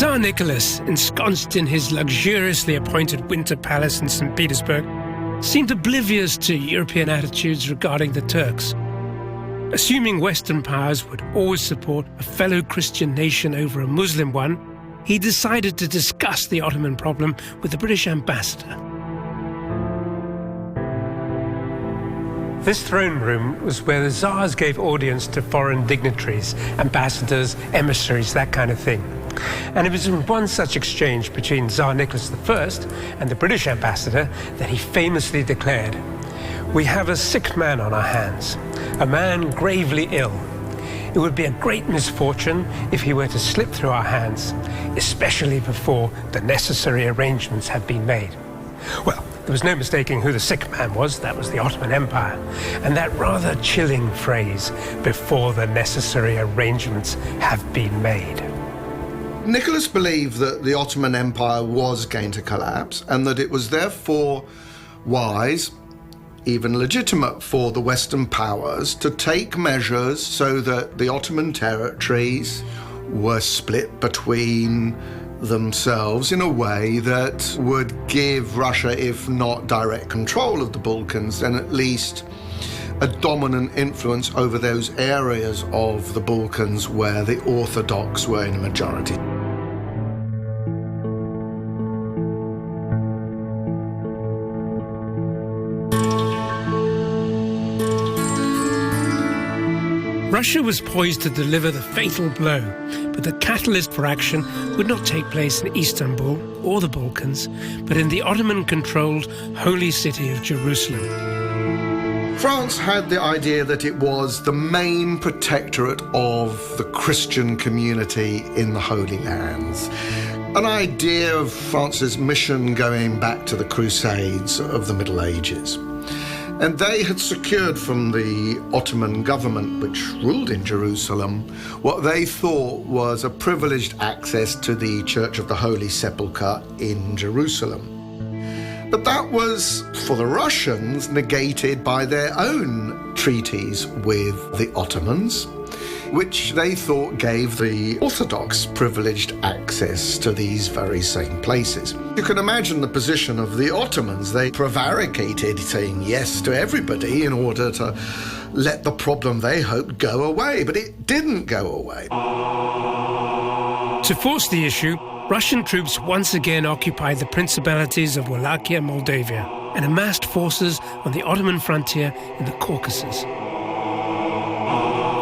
Tsar Nicholas, ensconced in his luxuriously appointed winter palace in St. Petersburg, seemed oblivious to European attitudes regarding the Turks. Assuming Western powers would always support a fellow Christian nation over a Muslim one, he decided to discuss the Ottoman problem with the British ambassador. This throne room was where the Tsars gave audience to foreign dignitaries, ambassadors, emissaries, that kind of thing. And it was in one such exchange between Tsar Nicholas I and the British ambassador that he famously declared, "We have a sick man on our hands, a man gravely ill. It would be a great misfortune if he were to slip through our hands, especially before the necessary arrangements have been made." Well, there was no mistaking who the sick man was. That was the Ottoman Empire. And that rather chilling phrase, "before the necessary arrangements have been made." Nicholas believed that the Ottoman Empire was going to collapse and that it was therefore wise, even legitimate, for the Western powers to take measures so that the Ottoman territories were split between themselves in a way that would give Russia, if not direct control of the Balkans, then at least a dominant influence over those areas of the Balkans where the Orthodox were in a majority. Russia was poised to deliver the fatal blow, but the catalyst for action would not take place in Istanbul or the Balkans, but in the Ottoman-controlled holy city of Jerusalem. France had the idea that it was the main protectorate of the Christian community in the Holy Lands. An idea of France's mission going back to the Crusades of the Middle Ages. And they had secured from the Ottoman government, which ruled in Jerusalem, what they thought was a privileged access to the Church of the Holy Sepulchre in Jerusalem. But that was, for the Russians, negated by their own treaties with the Ottomans, which they thought gave the Orthodox privileged access to these very same places. You can imagine the position of the Ottomans. They prevaricated, saying yes to everybody in order to let the problem they hoped go away, but it didn't go away. To force the issue, Russian troops once again occupied the principalities of Wallachia and Moldavia and amassed forces on the Ottoman frontier in the Caucasus.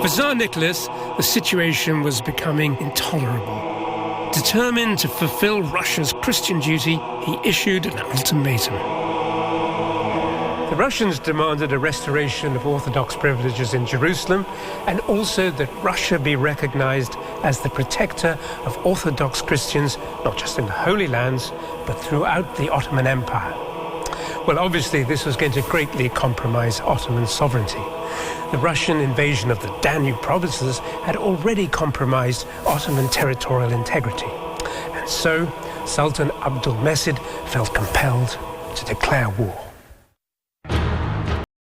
For Tsar Nicholas, the situation was becoming intolerable. Determined to fulfill Russia's Christian duty, he issued an ultimatum. The Russians demanded a restoration of Orthodox privileges in Jerusalem and also that Russia be recognized as the protector of Orthodox Christians, not just in the Holy Lands, but throughout the Ottoman Empire. Well, obviously, this was going to greatly compromise Ottoman sovereignty. The Russian invasion of the Danube provinces had already compromised Ottoman territorial integrity. And so, Sultan Abdülmecid felt compelled to declare war.